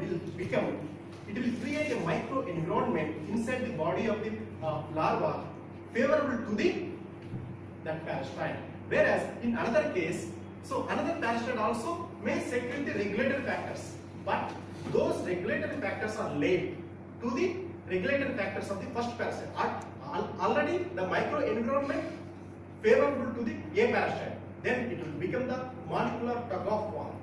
will become, it will create a micro environment inside the body of the larva favorable to that parasite. Whereas in another case, so another parasite also may secrete the regulatory factors, but those regulatory factors are laid to the regulatory factors of the first parasite. Already the micro environment favorable to the A parasite. Then it will become the molecular tug of war.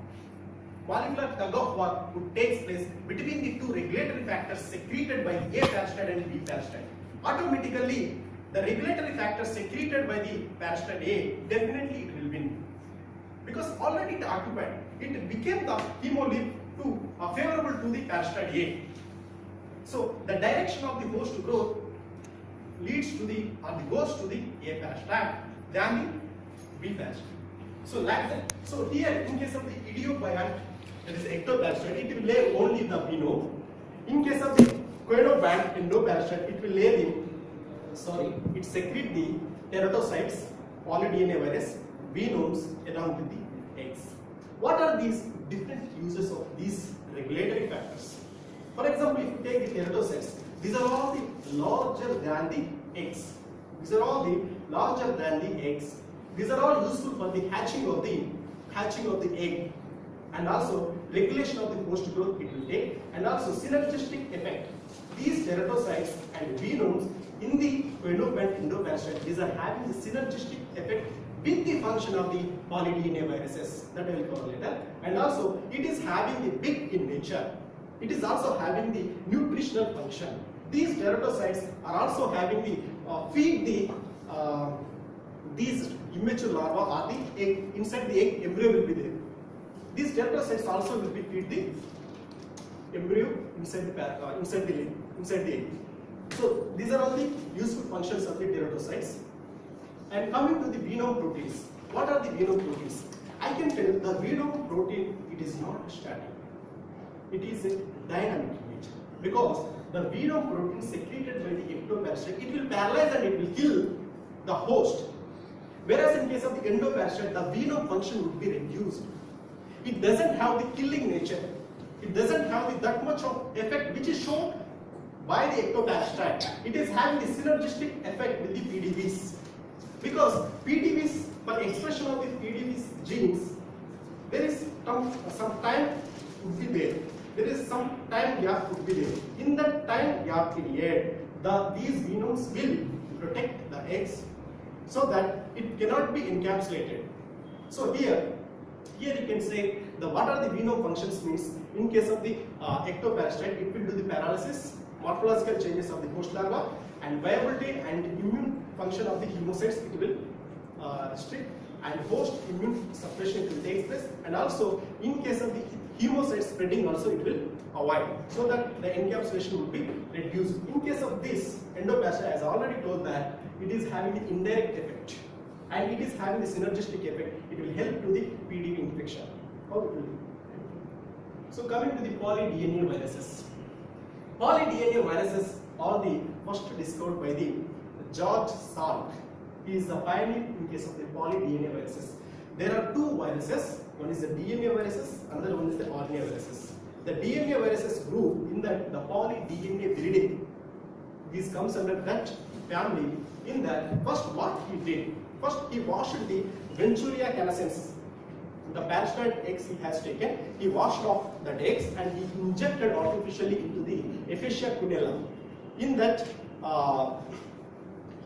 Molecular tug of war would take place between the two regulatory factors secreted by A parasite and B parasite. Automatically, the regulatory factors secreted by the parasite A, definitely it will win. Because already it occupied, it became the hemolymph to favorable to the parasite A. So the direction of the host growth leads to the goes to the A parasite than the B parasite. So like that. So here in case of the idiobiont, that is ectoparasite, it will lay only the venome. In case of the coenobiont endoparasite, it will lay the it secrete the teratocytes, poly-DNA virus, venomes along with the eggs. What are these different uses of these regulatory factors? For example, if you take the teratocytes, these are all the larger than the eggs. These are all the larger than the eggs. These are all useful for the hatching of the egg, and also regulation of the host growth it will take, and also synergistic effect. These teratocytes and venomes in the coenobiont endoparasite, these are having the synergistic effect with the function of the poly-DNA viruses that I will cover later, and also it is having the big in nature. It is also having the nutritional function. These teratocytes are also having the feed the these immature larvae or the egg. Inside the egg, embryo will be there. These teratocytes also will be feed the embryo inside the egg. So these are all the useful functions of the teratocytes. And coming to the venome proteins, what are the venome proteins? I can tell the venome protein, it is not static. It is a dynamic nature, because the venome protein secreted by the ectoparasite, it will paralyze and it will kill the host. Whereas in case of the endoparasite, the venome function would be reduced. It doesn't have the killing nature. It doesn't have that much of effect which is shown by the ectoparasite. It is having the synergistic effect with the PDBs. Because PDBs, for expression of the PDBs genes, there is some time would be there. There is some time gap would be there. In that time gap period, these venomes will protect the eggs so that it cannot be encapsulated. So here you can say what are the venome functions means. In case of the ectoparasite, it will do the paralysis, morphological changes of the host larva, and viability and immune function of the hemocytes it will restrict, and host immune suppression will take place, and also in case of the hemocyte spreading also it will avoid, so that the encapsulation will be reduced. In case of this endoparasite, as I already told that it is having the indirect effect and it is having the synergistic effect. It will help to the PDB infection. How it will do? So coming to the poly-DNA viruses. Poly-DNA viruses are the first discovered by the George Salk. He is the pioneer in case of the poly-DNA viruses. There are two viruses. One is the DNA viruses, another one is the RNA viruses. The DNA viruses group in that the poly-DNA viridae. This comes under that family. In that, first what he did, first he washed the Venturinia canescens. The parasite eggs he has taken, he washed off the eggs and he injected artificially into the Ephesia cunella. In that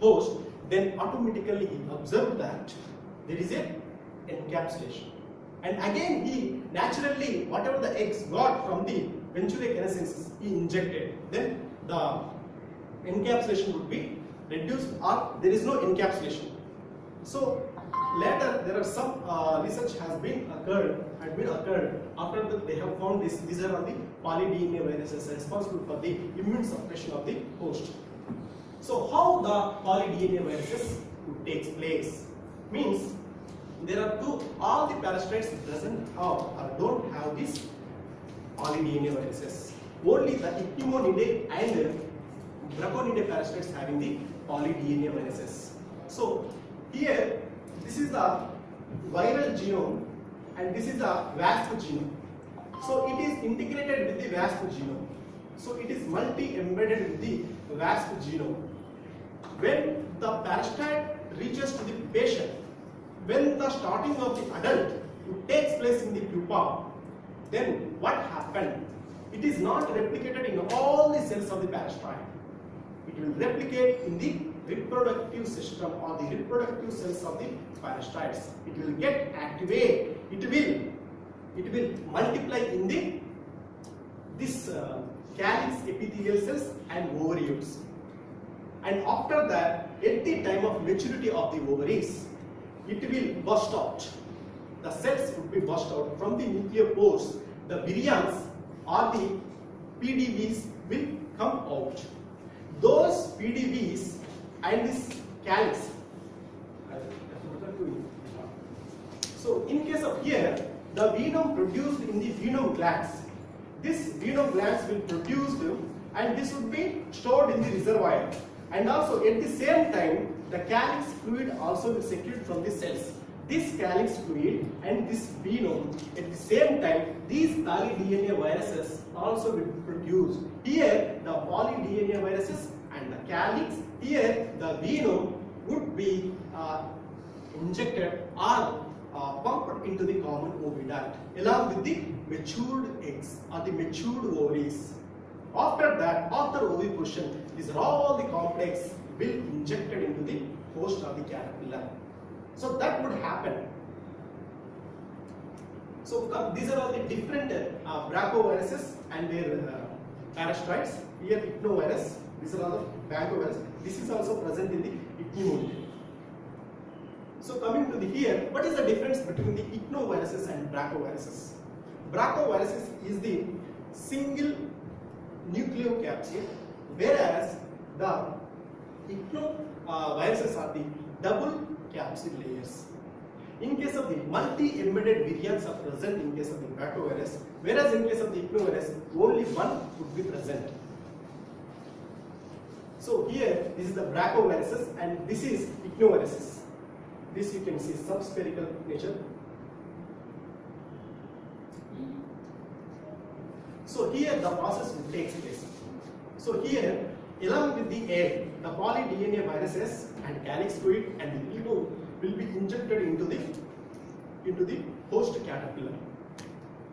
host, then automatically he observed that there is a encapsulation. And again he naturally, whatever the eggs got from the Venturinia canescens, he injected. Then the encapsulation would be reduced or there is no encapsulation. So later there are some research has been occurred after that they have found this. These are all the poly-DNA viruses responsible for the immune suppression of the host. So how the poly-DNA viruses takes place means there are all the parasites doesn't have or don't have this poly-DNA viruses. Only the Ichnimonidae and Braconidae parasites having the poly-DNA viruses. So here this is the viral genome and this is the wasp genome. So it is integrated with the wasp genome. So it is multi-embedded with the wasp genome. When the parasite reaches to the patient, when the starting of the adult takes place in the pupa, then what happened? It is not replicated in all the cells of the parasite. It will replicate in the reproductive system or the reproductive cells of the parasites. It will get activated. It will multiply in this calyx epithelial cells and ovarioles. And after that, at the time of maturity of the ovaries, it will burst out. The cells would be burst out from the nucleopores. The virions or the PDVs will come out. Those PDVs and this calyx. So in case of here, the venom produced in the venom glands. This venom glands will produce and this would be stored in the reservoir. And also at the same time, the calyx fluid also will secrete from the cells. This calyx fluid and this venom, at the same time, these polydNA viruses also will produce. Here, the polydNA viruses and the calyx, here the venom would be injected or pumped into the common oviduct along with the matured eggs or the matured ovaries. After that, after oviposition, these are all the complex will injected into the host of the caterpillar. So that would happen. So these are all the different brachyviruses and their parasitoids. Here ichnovirus, these are all the brachyvirus. This is also present in the ichneumonidae. So coming to the here, what is the difference between the ichnoviruses and brachyviruses? Brachyviruses is the single nucleocapsid, whereas the ichnoviruses are the double capsid layers. In case of the multi-embedded virions are present in case of the brachyvirus, whereas in case of the ichnovirus, only one would be present. So here, this is the brachyviruses and this is ichnoviruses. This you can see subspherical nature. So here the process will take place. So here, along with the egg, the polydNA viruses and calyx fluid and the venom will be injected into the host caterpillar.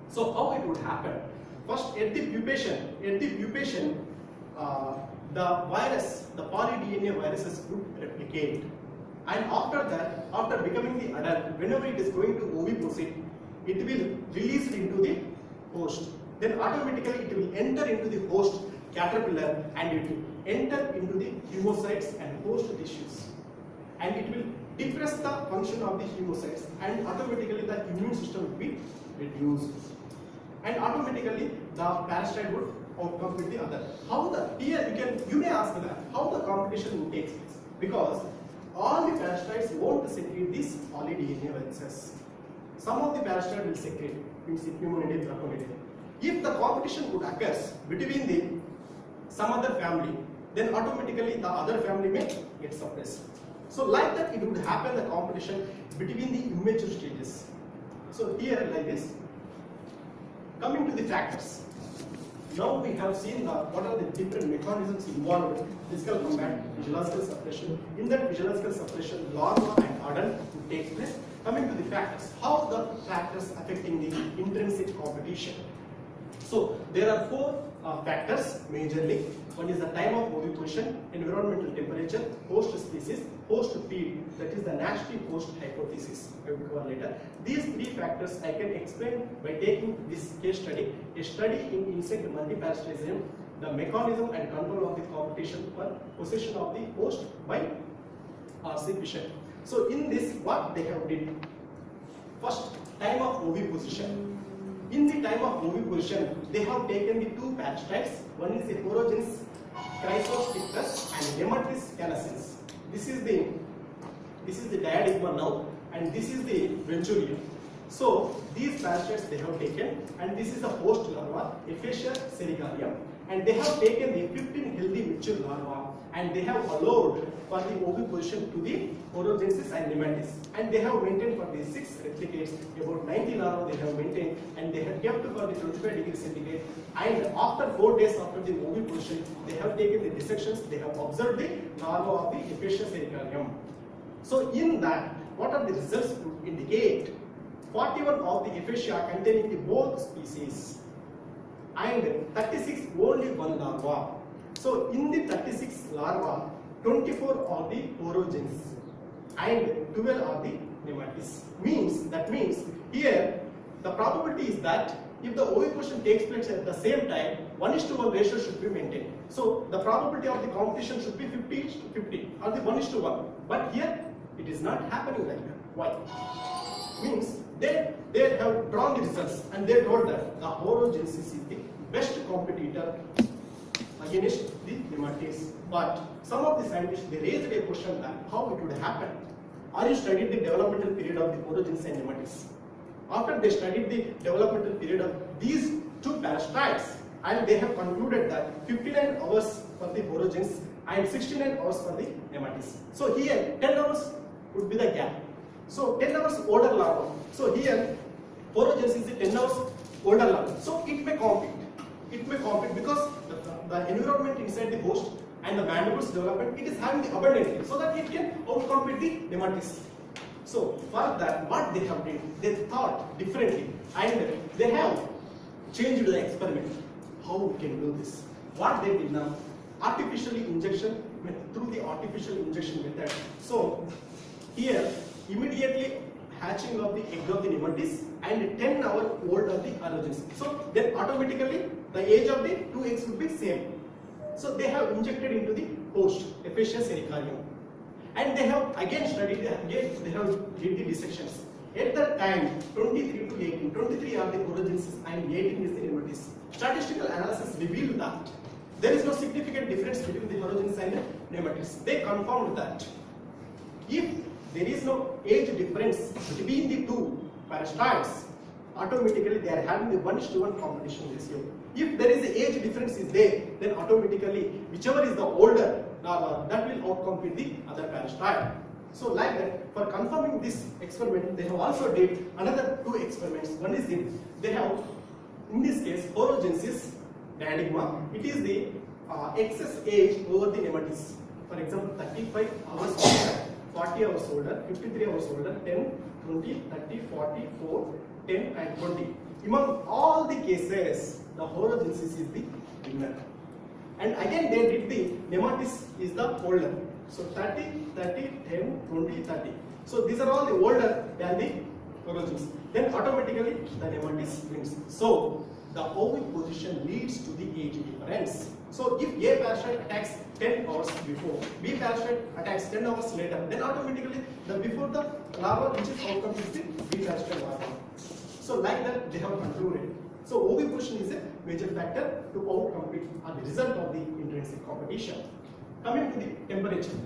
So how it would happen? First, at the pupation, the virus, the polydNA viruses would replicate. And after that, after becoming the adult, whenever it is going to oviposit, it will release into the host. Then automatically it will enter into the host caterpillar and it will enter into the hemocytes and host tissues. And it will depress the function of the hemocytes and automatically the immune system will be reduced. And automatically the parasite would outcome with the other. How the, here you may ask that, how the competition takes place? Because all the parasites won't secrete these polydNA viruses. Some of the parasites will secrete, means pneumonidae, brachyonidae. If the competition would occur between some other family, then automatically the other family may get suppressed. So like that it would happen the competition between the immature stages. So here like this. Coming to the factors. Now we have seen what are the different mechanisms involved in physical combat, physiological suppression. In that physiological suppression, larva and adult would take place. Coming to the factors, how the factors affecting the intrinsic competition. So there are four factors majorly. One is the time of oviposition, environmental temperature, host species, host feed, that is the nasty host hypothesis. I will cover later. These three factors I can explain by taking this case study, a study in insect multiparasitism, the mechanism and control of the competition for possession of the host by R.C. Fisher. So in this, what they have did, first time of oviposition. In the time of oviposition, they have taken the two parasites. One is the Porogens chrysosticus and Nematris canescens. This is the diadigma now, and this is the Venturium. So these parasites they have taken, and this is the host larva, Ephesia sericarium, and they have taken the 15 healthy mature larvae and they have allowed for the oviposition to the Porogensis and Nematis, and they have maintained for the 6 replicates about 90 larvae they have maintained, and they have kept for the 25 degrees centigrade, and after 4 days after the oviposition they have taken the dissections, they have observed the larva of the Ephesia sericarium. So in that, what are the results to indicate? 41 of the Ephesia containing the both species and 36 only one larva. So in the 36 larva, 24 are the Porogens and 12 are the Nematis. That means here the probability is that if the oviposition takes place at the same time, 1:1 ratio should be maintained. So the probability of the competition should be 50:50 or the 1:1. But here it is not happening like that. Why? Means they have drawn the results and they told that the Porogensis is the best competitor against the Nematis. But some of the scientists they raised a question that how it would happen. Are you studied the developmental period of the Porogensis and Nematis? After they studied the developmental period of these two parasites, and they have concluded that 59 hours for the Porogens and 69 hours for the Nematis. So here 10 hours would be the gap. So 10 hours older larva. So here Porogens is the 10 hours older larva. So it may compete. It may compete because the environment inside the host and the mandibles development, it is having the abundantly, so that it can outcompete the Nematis. So for that, what they have done, they thought differently and they have changed the experiment. How we can do this? What they did now, artificially injection, through the artificial injection method. So here immediately hatching of the egg of the Nematis and 10 hours old of the Porogens. So then automatically the age of the two eggs would be same. So they have injected into the host, Ephesia sericarium. And they have again studied, they have did the dissections. At that time, 23 to 18, 23 are the Porogensis and 18 is the Nematis. Statistical analysis revealed that there is no significant difference between the Porogensis and the Nematis. They confirmed that if there is no age difference between the two parasites, automatically they are having the 1:1 competition ratio. If there is the age difference is there, then automatically whichever is the older larva, that will outcompete the other parasite. So like that, for confirming this experiment, they have also did another 2 experiments. One is they have, in this case, Porogensis diadigma. It is the excess age over the Nematis. For example, 35 hours older, 40 hours older, 53 hours older, 10, 20, 30, 40, 4, 10 and 20. Among all the cases, the Porogensis is the winner. And again they did the Nematis is the older. So 30, 30, 10, 20, 30. So these are all the older than the Porogens. Then automatically the Nematis wins. So the oviposition leads to the age difference. So if A parasite attacks 10 hours before, B parasite attacks 10 hours later, then automatically the before the larva which is outcome is the B parasite larva. So like that they have concluded. So oviposition is a major factor to outcompete as the result of the intrinsic competition. Coming to the temperature.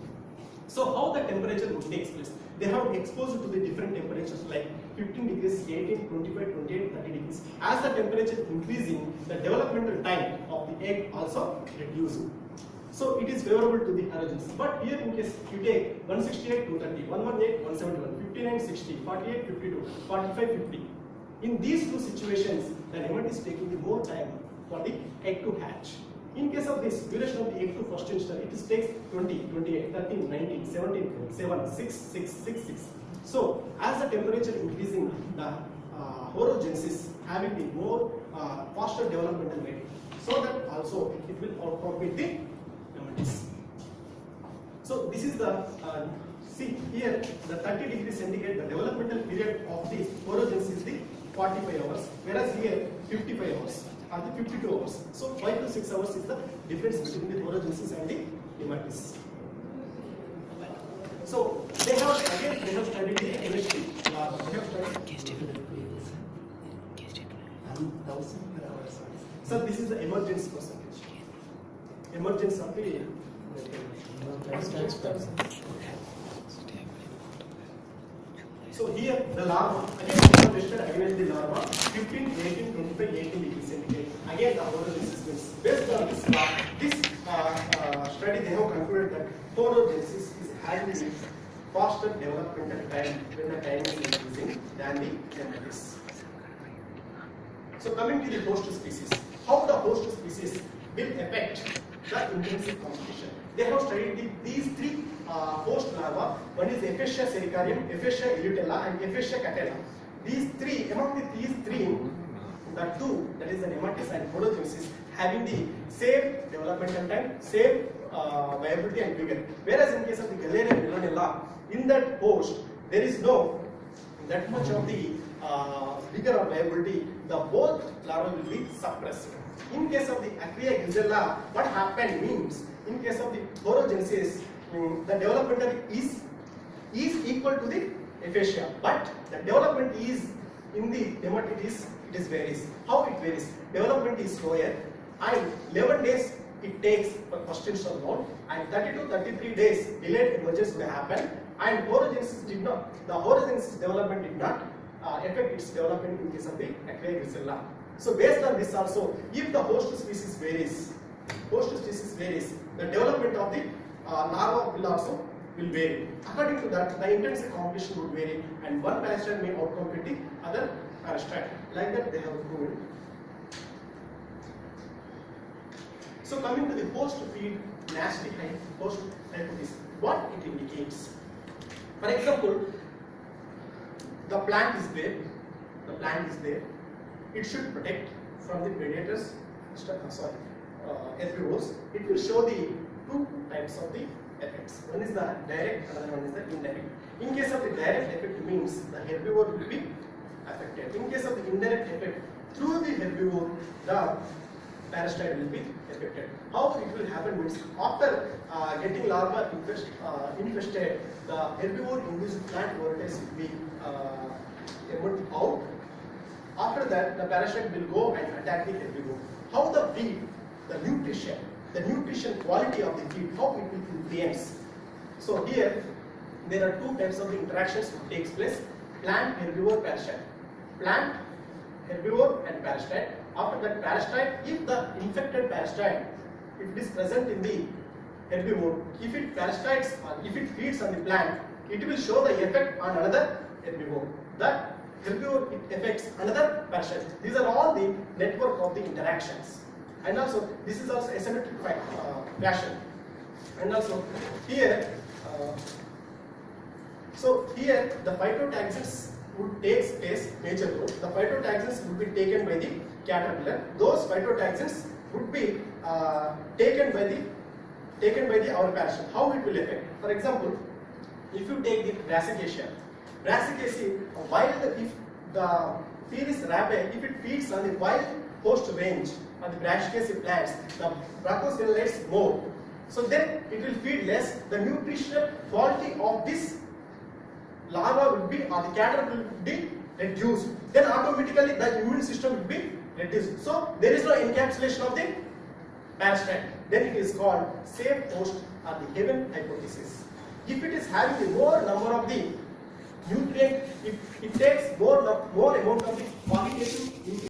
So how the temperature would take place? They have exposed to the different temperatures like 15 degrees, 18, 25, 28, 30 degrees. As the temperature increasing, the developmental time of the egg also reducing. So it is favorable to the Porogens. But here in case you take 168, 230, 118, 171, 59, 60, 48, 52, 45, 50. In these two situations, the Nematis is taking the more time for the egg to hatch. In case of this duration of the egg to first instar, it takes 20, 28, 13, 19, 17, 7, 6, 6, 6, 6. So as the temperature increasing, the Porogensis having the more faster developmental rate, so that also it will outcompete the Nematis. So this is the see here the 30 degrees centigrade, the developmental period of this Porogensis is the 45 hours, whereas here 55 hours or the 52 hours. So 5 to 6 hours is the difference between the Porogensis and the Nematis. So they have studied the chemistry. They have studied. So this is the emergence percentage. Emergence of the So here the larva, again we have listed against the larva 15, 18, 25, 18 degrees centigrade. Again the photosynthesis means based on this study they have concluded that photosynthesis is having a faster developmental time when the time is increasing than the nematodes. So coming to the host species, how the host species will affect the intrinsic competition. They have studied these three host larvae. One is Aphasia sericarium, Aphasia illutella, and Aphasia catella. These three, among these three, the two, that is the nematodes and photosynthesis, having the same developmental time, same viability and vigor. Whereas in case of the Galleria villanella, in that host there is no that much of the vigor or viability. The both larvae will be suppressed. In case of the Aquia grisella, what happened means, in case of the photosynthesis, the developmental is equal to the aphasia, but the development is in the nematodes it is varies. How it varies? Development is slower, and 11 days it takes for first initial node, and 30 to 33 days delayed emergence will happen, and photosynthesis did not. The photosynthesis development did not affect its development in case of the Aquia grisella. So based on this also, if the host species varies, the development of the larva will also vary. According to that, the intrinsic competition would vary, and one parasite may outcompete the other parasite. Like that they have proved. So coming to the host feed nasty host hypothesis, what it indicates. For example, the plant is there. It should protect from the predators, herbivores. It will show the two types of the effects. One is the direct, another one is the indirect. In case of the direct effect means the herbivore will be affected. In case of the indirect effect, through the herbivore, the parasite will be affected. How it will happen means, after getting larva infested, the herbivore induced plant vortex will be emerged out. After that, the parasite will go and attack the herbivore. How the feed, the nutrition quality of the feed, how it will influence. So here, there are two types of the interactions that takes place: plant, herbivore, parasite. Plant, herbivore, and parasite. After that parasite, if the infected parasite, if it is present in the herbivore, if it parasites or if it feeds on the plant, it will show the effect on another herbivore. That herbivore it affects another parasite. These are all the network of the interactions. And also this is also asymmetric fashion. And also here, here the phytotaxis would take place major role. The phytotaxins would be taken by the caterpillar. Those phytotaxins would be taken by the our parasite. How it will affect? For example, if you take the Brassicaceae, while if the Felis rape, if it feeds on the wild host range of the Brassicaceae plants, the Brachiocephalites more. So then it will feed less. The nutritional quality of this larva will be, or the caterpillar will be reduced. Then automatically the immune system will be reduced. So there is no encapsulation of the parasite. Then it is called safe host or the haven hypothesis. If it is having the more number of the nutrient, if it takes more amount of the qualitative